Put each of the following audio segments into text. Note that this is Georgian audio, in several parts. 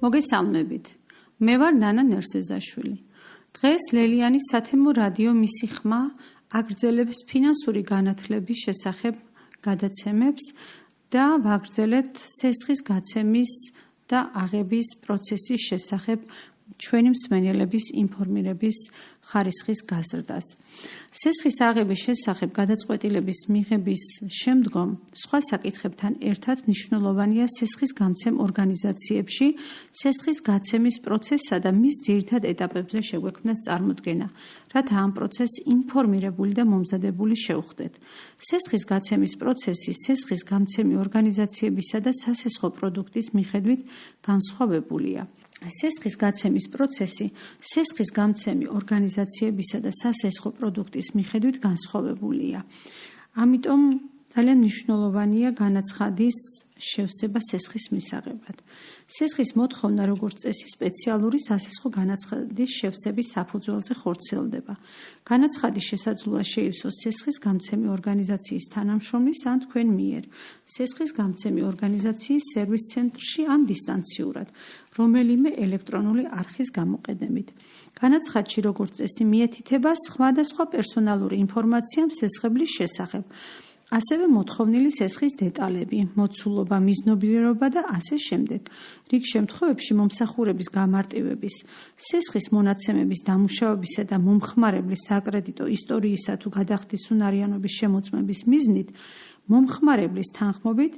მოგესალმებით. მე ვარ ნანა ნერსეზაშვილი. დღეს ლელიანის სათემო რადიო მისი ხმა აგრძელებს ფინანსური განათლების შესახებ გადაცემებს და ვაგრძელებთ სესხის გაცემის და აღების პროცესის შესახებ ჩვენი მსმენელების ინფორმირების ხარისხის გაზრდას. სესხის აღების შესახებ გადაწყვეტილების მიღების შემდგომ სხვა საკითხებთან ერთად მნიშვნელოვანია სესხის გამცემ ორგანიზაციებში სესხის გაცემის პროცესსა და მის ძირითად ეტაპებზე შეგვექმნას წარმოდგენა, რათა ამ პროცესს ინფორმირებული და მომზადებული შევხვდეთ. სესხის გაცემის პროცესი სესხის გამცემი ორგანიზაციებისა და სასესხო პროდუქტის მიხედვით განსხვავებულია. სესხის გაცემის პროცესი სესხის გამცემი ორგანიზაციებისა და სასესხო პროდუქტის მიხედვით განსხვავებულია. ამიტომ ძალიან მნიშვნელოვანია განაცხადის შევსება სესხის მისაღებად. სესხის მოთხოვნა როგორც წესი სპეციალური სასესხო განაცხადის შევსების საფუძველზე ხორციელდება. განაცხადის შესაძლოა შეივსოს სესხის გამცემი ორგანიზაციის თანამშრომლის ან თქვენ მიერ, სესხის გამცემი ორგანიზაციის სერვის ცენტრში ან დისტანციურად, რომელიმე ელექტრონული არხის გამოყენებით. განაცხადში როგორც წესი მიეთითება სხვადასხვა პერსონალური ინფორმაცია სესხებლის შესახებ. ასევე მოთხოვნილი სესხის დეტალები, მოცულობა, მიზნობიერობა და ასე შემდეგ. რიგ შემთხვევებში მომსახურების გამარტივების, სესხის მონაცემების დამუშავებისა და მომხმარებლის საკრედიტო ისტორიისა თუ გადახდის უნარიანობის შემოწმების მიზნით, მომხმარებლის თანხმობით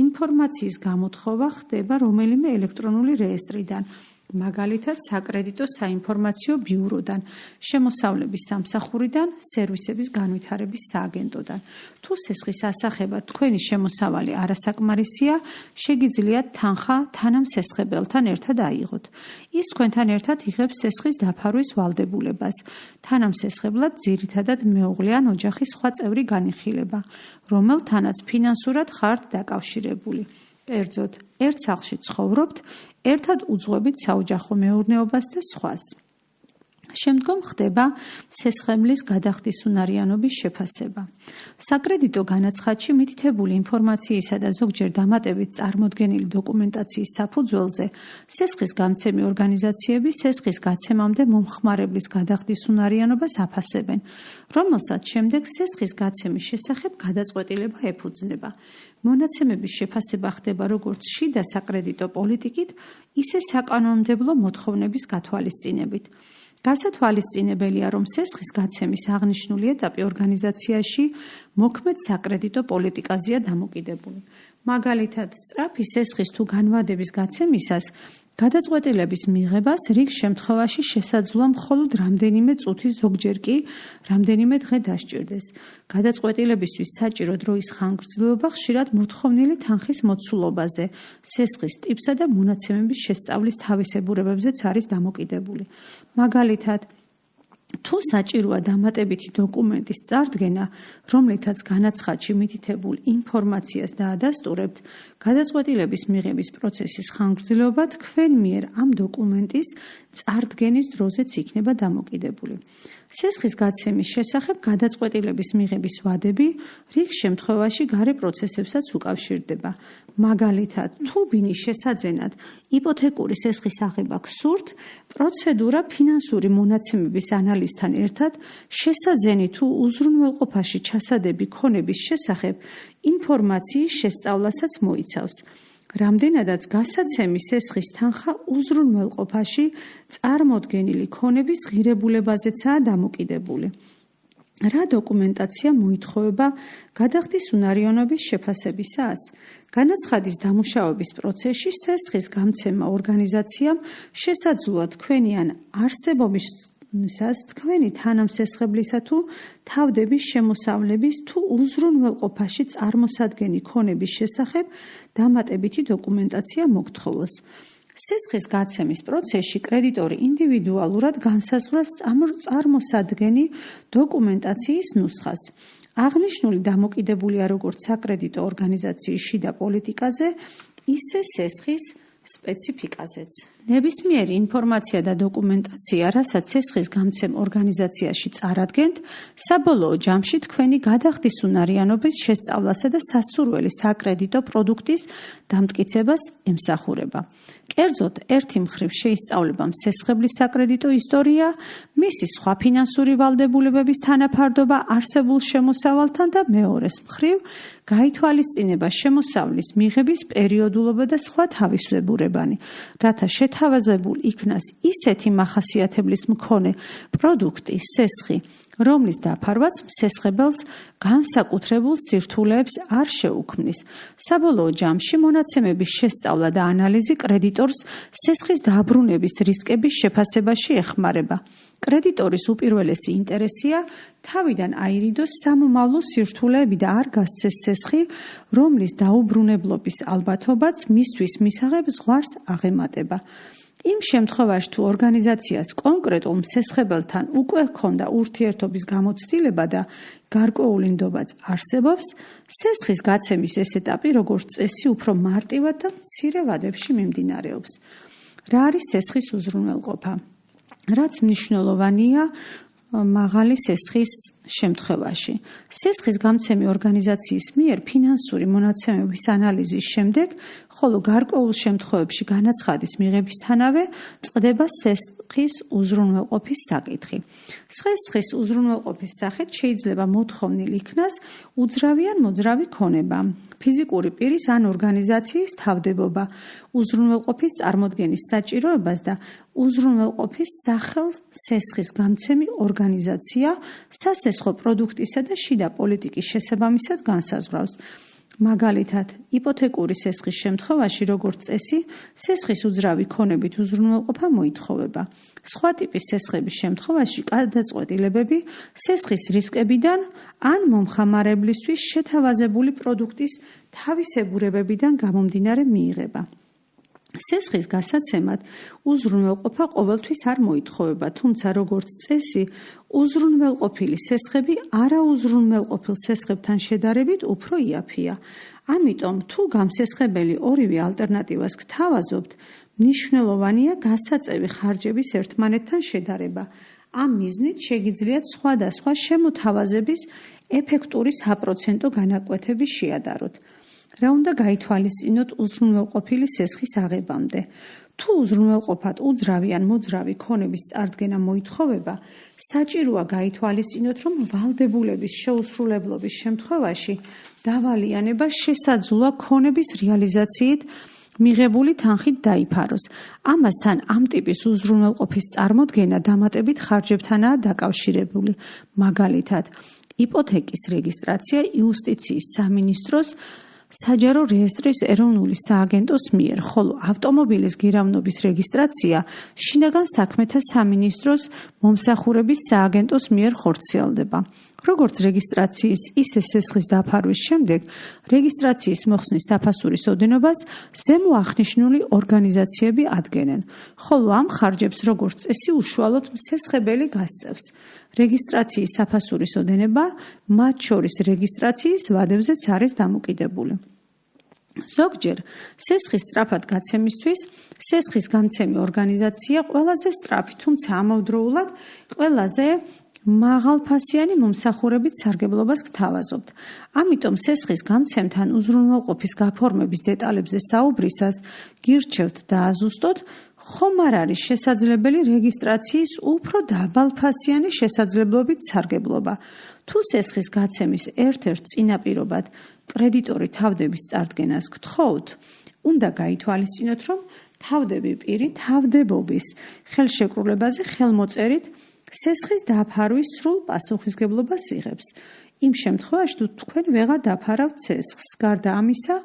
ინფორმაციის გამოთხოვა ხდება რომელიმე ელექტრონული რეესტრიდან, მაგალითად საკრედიტო საინფორმაციო ბიუროდან, შემოსავლების სამსახურიდან, სერვისების განვითარების სააგენტოდან. თუ სესხის ასახება თქვენი შემოსავალი არასაკმარისია, შეგიძლიათ თანხა თანამსესხებელთან ერთად აიღოთ. ის თქვენთან ერთად იღებს სესხის დაფარვის ვალდებულებას. თანამსესხებლად ძირითადად მეუღლე ან ოჯახის სხვა წევრი განიხილება, რომელთანაც ფინანსურად ხართ დაკავშირებული. კერძოდ, ერთ სახლში ცხოვრობთ, ერთად უძღვებით საოჯახო მეურნეობას და სხვას. შემდგომ ხდება სესხებლის გადახდის უნარიანობის შეფასება. საკრედიტო განაცხადში მითითებული ინფორმაციისა და ზოგჯერ დამატებით წარმოდგენილი დოკუმენტაციის საფუძველზე სესხის გამცემი ორგანიზაციები სესხის გაცემამდე მომხმარებლის გადახდის უნარიანობას აფასებენ, რომელსაც შემდეგ სესხის გაცემის შესახებ გადაწყვეტილება ეფუძნება. მონაცემების შეფასება ხდება როგორც შიდა საკრედიტო პოლიტიკით, ისე საკანონმდებლო მოთხოვნების გათვალისწინებით. გასათვალისწინებელია, რომ სესხის გაცემის აღნიშნული ეტაპი ორგანიზაციაში მოქმედ საკრედიტო პოლიტიკაზეა დამოკიდებული. მაგალითად, სწრაფი სესხის თუ განვადების გაცემისას გადაწყვეტილების მიღებას რიგ შემთხვევაში შესაძლოა მხოლოდ რამდენიმე წუთი, ზოგჯერ კი რამდენიმე დღე დასჭირდეს. გადაწყვეტილებისთვის საჭირო დროის ხანგრძლივობა ხშირად მოთხოვნილი თანხის მოცულობაზე, სესხის ტიპსა და მონაცემების შესწავლის თავისებურებებზეც არის დამოკიდებული. მაგალითად, თუ საჭიროა დამატებითი დოკუმენტის წარდგენა, რომლითაც განაცხადში მითითებულ ინფორმაციას დაადასტურებთ, გადაწყვეტილების მიღების პროცესის ხანგრძლივობა თქვენ მიერ ამ დოკუმენტის წარდგენის დროზეც იქნება დამოკიდებული. სესხის გაცემის შესახებ გადაწყვეტილების მიღების ვადები რიგ შემთხვევაში გარე პროცესებსაც უკავშირდება. მაგალითად, თუ ბინის შესაძენად იპოთეკური სესხის აღება გსურთ, პროცედურა ფინანსური მონაცემების ანალიზთან ერთად შესაძენი თუ უზრუნველყოფაში ჩასადები ქონების შესახებ ინფორმაციის შესწავლასაც მოიცავს. რამდენადაც გასაცემი სესხის თანხა უზრუნველყოფაში წარმოდგენილი ქონების ღირებულებაზეცაა დამოკიდებული. რა დოკუმენტაცია მოითხოვება გადახდის უნარიანობის შეფასებისას? განაცხადის დამუშავების პროცესში სესხის გამცემა ორგანიზაციამ შესაძლოა თქვენი ან არსებობისას თქვენი თანამსესხებლისა თუ თავდების შემოსავლების თუ უზრუნველყოფაში წარმოსადგენი ქონების შესახებ დამატებითი დოკუმენტაცია მოგთხოვოს. სესხის გაცემის პროცესში კრედიტორი ინდივიდუალურად განსაზღვრავს წარმოსადგენი დოკუმენტაციის ნუსხას. აღნიშნული დამოკიდებულია როგორც საკრედიტო ორგანიზაციის შიდა პოლიტიკაზე, ისე სესხის სპეციფიკაზეც. ნებისმიერი ინფორმაცია და დოკუმენტაცია, რასაც სესხის გამცემ ორგანიზაციაში წარადგენთ, საბოლოო ჯამში თქვენი გადახდის უნარიანობის შესწავლასა და სასურველი საკრედიტო პროდუქტის დამტკიცებას ემსახურება. კერძოდ, ერთი მხრივ შეისწავლება მსესხებლის საკრედიტო ისტორია, მისი სხვა ფინანსური ვალდებულებების თანაფარდობა არსებულ შემოსავალთან და მეორეს მხრივ გაითვალისწინება შემოსავლის მიღების პერიოდულობა და სხვა თავისებურებანი, რათა შეთავაზებულ იქნას ისეთი მახასიათებლის მქონე პროდუქტი, სესხი, რომლის დაფარვაც მსესხებელს განსაკუთრებულ სირთულეებს არ შეუქმნის. საბოლოო ჯამში მონაცემების შესწავლა და ანალიზი კრედიტორს სესხის დაბრუნების რისკების შეფასებაში ეხმარება. კრედიტორის უპირველესი ინტერესია თავიდან აირიდოს სამომავლო სირთულეები და არ გასცეს სესხი, რომლის დაუბრუნებლობის ალბათობაც მისთვის მისაღებ ზღვარს აღემატება. იმ შემთხვევაში, თუ ორგანიზაციას კონკრეტულ მსესხებელთან უკვე ჰქონდა ურთიერთობის გამოცდილება და გარკვეული ნდობაც არსებობს, სესხის გაცემის ეს ეტაპი, როგორც წესი, უფრო მარტივად და მცირე ვადებში მიმდინარეობს. რა არის სესხის უზრუნველყოფა? რაც მნიშვნელოვანია მაღალი სესხის შემთხვევაში. სესხის გამცემი ორგანიზაციის მიერ ფინანსური მონაცემების ანალიზის შემდეგ, ხოლო გარკვეულ შემთხვევებში განაცხადის მიღებისთანავე წყდება სესხის უზრუნველყოფის საკითხი. სესხის უზრუნველყოფის სახით შეიძლება მოთხოვნილ იქნას უძრავი ან მოძრავი ქონება, ფიზიკური პირის ან ორგანიზაციის თავდებობა, უზრუნველყოფის წარმოდგენის საჭიროებას და უზრუნველყოფის სახელ სესხის გამცემი ორგანიზაცია სასესხო პროდუქტისა და შიდა პოლიტიკის შესაბამისად განსაზღვრავს. მაგალითად, იპოთეკური სესხის შემთხვევაში, როგორც წესი, სესხის უძრავი ქონებით უზრუნველყოფა მოითხოვება. სხვა ტიპის სესხების შემთხვევაში გადაწყვეტილებები სესხის რისკებიდან ან მომხამარებლისთვის შეთავაზებული პროდუქტის თავისებურებებიდან გამომდინარე მიიღება. სესხის გასაცემად უზრუნველყოფა ყოველთვის არ მოითხოვება, თუმცა როგორც წესი, უზრუნველყოფილი სესხები არაუზრუნველყოფილ სესხებთან შედარებით უფრო იაფია. ამიტომ, თუ გამსესხებელი ორივე ალტერნატივას გთავაზობთ, მნიშვნელოვანია გასაწევი ხარჯების ერთმანეთთან შედარება. ამ მიზნით შეგიძლიათ სხვადასხვა შემოთავაზების ეფექტური საპროცენტო განაკვეთები შეადაროთ. რა უნდა გაითვალისწინოთ უზრუნველყოფილი სესხის აღებამდე? თუ უზრუნველყოფად უძრავი ან მოძრავი ქონების წარდგენა მოითხოვება, საჭიროა გაითვალისწინოთ, რომ ვალდებულების შეუსრულებლობის შემთხვევაში დავალიანება შესაძლოა ქონების რეალიზაციით მიღებული თანხით დაიფაროს. ამასთან ამ ტიპის უზრუნველყოფის წარმოდგენა დამატებით ხარჯებთანაა დაკავშირებული. მაგალითად, იპოთეკის რეგისტრაცია იუსტიციის სამინისტროს საჯარო რეესტრის ეროვნული სააგენტოს მიერ, ხოლო ავტომობილის გირავნობის რეგისტრაცია შინაგან საქმეთა სამინისტროს მომსახურების სააგენტოს მიერ ხორციელდება. როგორც რეგისტრაციის, ისე სესხის დაფარვის შემდეგ, რეგისტრაციის მოხსნის საფასურის ოდენობას ზემო აღნიშნული ორგანიზაციები ადგენენ, ხოლო ამ ხარჯებს როგორც წესი უშუალოდ მსესხებელი გასწევს. რეგისტრაციის საფასურის ოდენება მათ შორის რეგისტრაციის ვადებზეც არის დამოკიდებული. ზოგჯერ სესხის სწრაფად გაცემისთვის სესხის გამცემი ორგანიზაცია ყველაზე სწრაფი, თუმცა ამავდროულად ყველაზე მაღალფასიანი მომსახურებით სარგებლობას გთავაზობთ. ამიტომ სესხის გამცემთან უზრუნველყოფის გაფორმების დეტალებზე საუბრისას გირჩევთ დააზუსტოთ, ხომ არ არის შესაძლებელი რეგისტრაციის უფრო დაბალფასიანი შესაძლებლობით სარგებლობა. თუ სესხის გაცემის ერთ-ერთ წინაპირობად კრედიტორი თავდების წარდგენას გთხოვთ, უნდა გაითვალისწინოთ, რომ თავდები პირი თავდებობის ხელშეკრულებაზე ხელმოწერით სესხის დაფარვის სრულ პასუხისგებლობას იღებს. იმ შემთხვევაში, თუ თქვენ ვეღარ დაფარავთ სესხს, გარდა ამისა,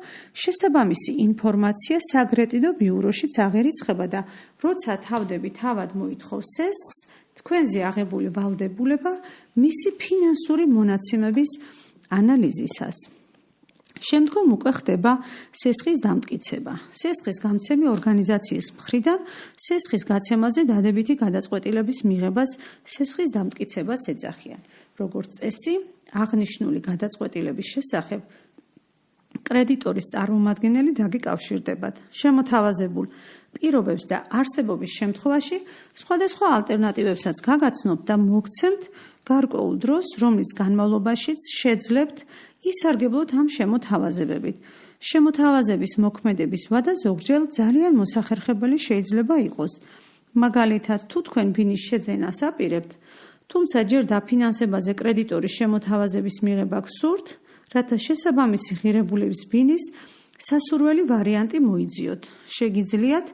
შესაბამისი ინფორმაცია საკრედიტო ბიუროშიც აღერიცხება და როცა თავდები თავად მოითხოვს სესხს, თქვენზე აღებული ვალდებულება მისი ფინანსური მონაცემების ანალიზისას. შემდგომ უკვე ხდება სესხის დამტკიცება. სესხის გამცემი ორგანიზაციის მხრიდან სესხის გაცემაზე დადებითი გადაწყვეტილების მიღებას სესხის დამტკიცებას ეძახიან. როგორც წესი, აღნიშნული გადაწყვეტილების შესახებ კრედიტორის წარმომადგენელი დაგიკავშირდებათ. შემოთავაზებულ პირობებს და არსებობის შემთხვევაში სხვადასხვა ალტერნატივებსაც გაგაცნობთ და მოგცემთ გარკვეულ დროს, რომლის განმავლობაშიც შეძლებთ ისარგებლოთ ამ შემოთავაზებებით. შემოთავაზების მოქმედების ვადა ზოგჯერ ძალიან მოსახერხებელი შეიძლება იყოს. მაგალითად, თუ თქვენ ბინის შეძენას აპირებთ, თუმცა ჯერ დაფინანსებაზე კრედიტორის შემოთავაზების მიღება გსურთ, რათა შესაბამისი ღირებულების ბინის სასურველი ვარიანტი მოიძიოთ. შეგიძლიათ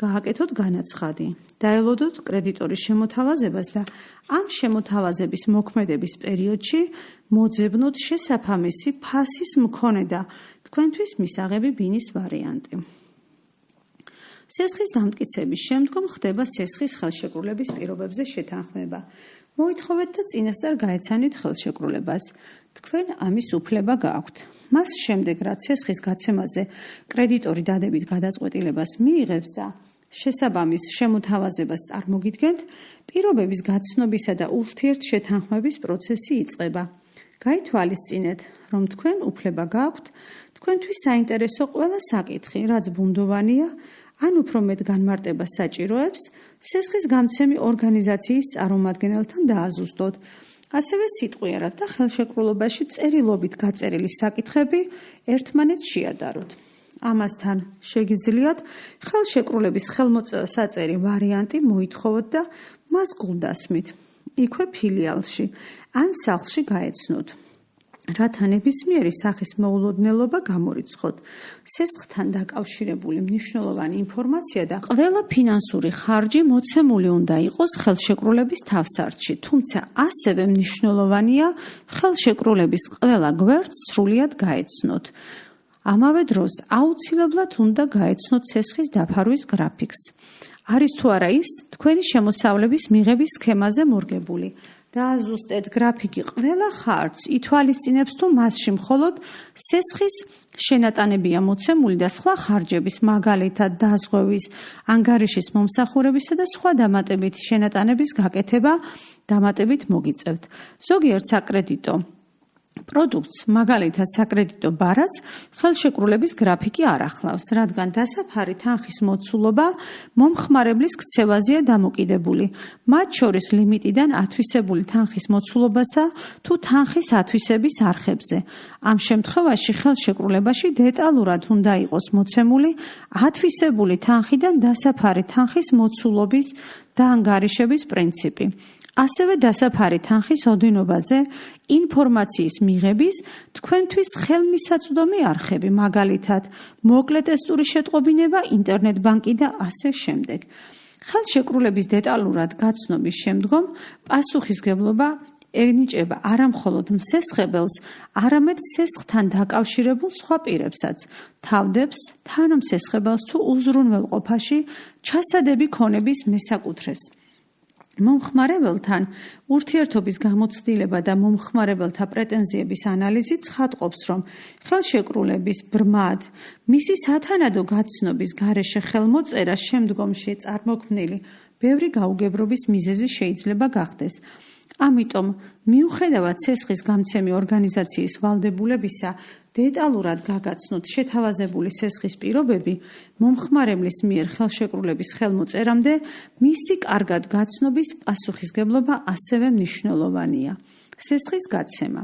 გააკეთოთ განაცხადი, დაელოდოთ კრედიტორის შემოთავაზებას და ამ შემოთავაზების მოქმედების პერიოდში მოძებნოთ შესაბამისი ფასის მქონე და თქვენთვის მისაღები ბინის ვარიანტი. სესხის დამტკიცების შემდგომ ხდება სესხის ხელშეკრულების პირობებზე შეთანხმება. მოითხოვეთ და წინასწარ გაეცანით ხელშეკრულებას. თქვენ ამის უფლება გააქვთ. მას შემდეგ, რაც სესხის გაცემაზე კრედიტორი დადებით გადაწყვეტილებას მიიღებს და შესაბამის შემოთავაზებას წარმოგიდგენთ, პირობების გაცნობისა და ურთიერთშეთანხმების პროცესი იწყება. გაითვალისწინეთ, რომ თქვენ უფლება გააქვთ თქვენთვის საინტერესო ყველა საკითხი, რაც ბუნდოვანია, ან უფრო მეტ განმარტებას საჭიროებს, სესხის გამცემი ორგანიზაციის წარმომადგენელთან დააზუსტოთ. ასევე სიტყვიერად და ხელშეკრულობაში წერილობით გაწერილი საკითხები ერთმანეთს შეადაროთ. ამასთან შეგიძლიათ ხელშეკრულების ხელმოსაწერი ვარიანტი მოითხოვოთ და მას გულდასმით. იქვე ფილიალში ან სახლში გაეცნოთ. რათა ნებისმიერი სახის მოულოდნელობა გამორიცხოთ. სესხთან დაკავშირებული მნიშვნელოვანი ინფორმაცია და ყველა ფინანსური ხარჯი მოცემული უნდა იყოს ხელშეკრულების თავსართში, თუმცა ასევე მნიშვნელოვანია ხელშეკრულების ყველა გვერდს სრულად გაეცნოთ. ამავე დროს აუცილებლად უნდა გაეცნოთ სესხის დაფარვის გრაფიკს. არის თუ არა ის თქვენი შემოსავლების მიღების სქემაზე მორგებული. დააზუსტეთ გრაფიკი ყველა ხარჯს, ითვალისწინებს თუ მასში მხოლოდ სესხის შენატანებია მოცემული და სხვა ხარჯების, მაგალითად დაზღვევის, ანგარიშის მომსახურებისა და სხვა დამატებითი შენატანების გაკეთება დამატებით მოგიწევთ. ზოგიერთ საკრედიტო პროდუქტს, მაგალითად საკრედიტო ბარათს, ხელშეკრულების გრაფიკი არ ახლავს, რადგან დასაფარი თანხის მოცულობა მომხმარებლის ქცევაზეა დამოკიდებული, მათ შორის ლიმიტიდან ათვისებული თანხის მოცულობასა თუ თანხის ათვისების არხებზე. ამ შემთხვევაში ხელშეკრულებაში დეტალურად უნდა იყოს მოცემული ათვისებული თანხიდან დასაფარი თანხის მოცულობის და ანგარიშების პრინციპი. ასევე დასაფარი თანხის ოდენობაზე ინფორმაციის მიღების თქვენთვის ხელმისაწვდომი არხები, მაგალითად, მოკლე ტესტური შეტყობინება, ინტერნეტ ბანკი და ასე შემდეგ. ხელშეკრულების დეტალურად გაცნობის შემდგომ პასუხისგებლობა ენიჭება არა მხოლოდ მსესხებელს, არამედ სესხთან დაკავშირებულ სხვა პირებსაც, თავდებს, თანამსესხებელს თუ უზრუნველყოფაში ჩასადები ქონების მესაკუთრეს. მომხმარებელთან ურთიერთობის გამოცდილება და მომხმარებელთა პრეტენზიების ანალიზი ცხადყოფს, რომ ხელშეკრულების ბრმად, მისი სათანადო გაცნობის გარეშე ხელმოწერა შემდგომში წარმოქმნილი ბევრი გაუგებრობის მიზეზი შეიძლება გახდეს. ამიტომ, მიუხედავად სესხის გამცემი ორგანიზაციის ვალდებულებისა, დეტალურად გაგაცნოთ შეთავაზებული სესხის პირობები, მომხმარებლის მიერ ხელშეკრულების ხელმოწერამდე მისი კარგად გაცნობის პასუხისგებლობა ასევე მნიშვნელოვანია. სესხის გაცემა.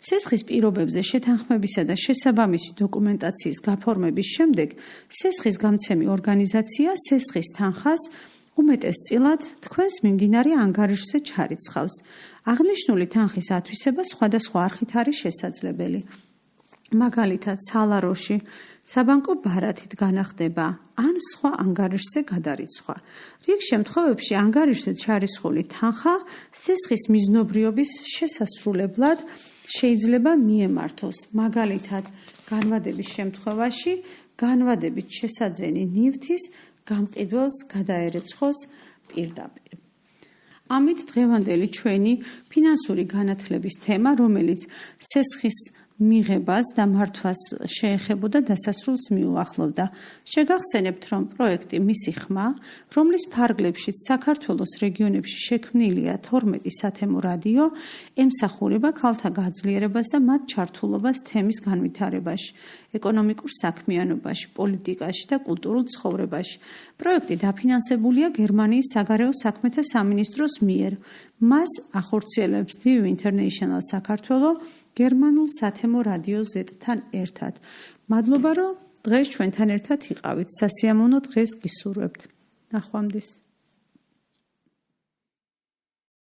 სესხის პირობებზე შეთანხმებისა და შესაბამისი დოკუმენტაციის გაფორმების შემდეგ, სესხის გამცემი ორგანიზაცია სესხის თანხას უმეტესწილად თქვენს მიმდინარე ანგარიშზე ჩარიცხავს. აღნიშნული თანხის ათვისება სხვადასხვა არხით არის შესაძლებელი. მაგალითად, სალაროში, საბანკო ბარათით განახდება ან სხვა ანგარიშზე გადარიცხვა. რიგ შემთხვევებში ანგარიშზე ჩარიცხული თანხა სესხის მიზნობრიობის შესასრულებლად შეიძლება მიემართოს. მაგალითად, განვადების შემთხვევაში განვადებით შესაძენი ნივთის გამყიდველს გადაერეცხოს პირდაპირ. ამით დღევანდელი ჩვენი ფინანსური განათლების თემა, რომელიც სესხის მიღებას და მართვას შეეხებოდა დასასრულს მიუახლოვდა. შეგახსენებთ, რომ პროექტი მისი ხმა, რომლის ფარგლებშიც საქართველოს რეგიონებში შექმნილია 12 სათემო რადიო, ემსახურება ქალთა გაძლიერებას და მათ ჩართულობას თემის განვითარებაში, ეკონომიკურ საქმიანობაში, პოლიტიკაში და კულტურულ ცხოვრებაში. პროექტი დაფინანსებულია გერმანიის საგარეო საქმეთა სამინისტროს მიერ. მას ახორციელებს DIU International საქართველო გერმანულ სათემო რადიო Z-თან ერთად. მადლობა, რომ დღეს ჩვენთან ერთად იყავით. სასიამოვნო დღეს გისურვებთ. ნახვამდის.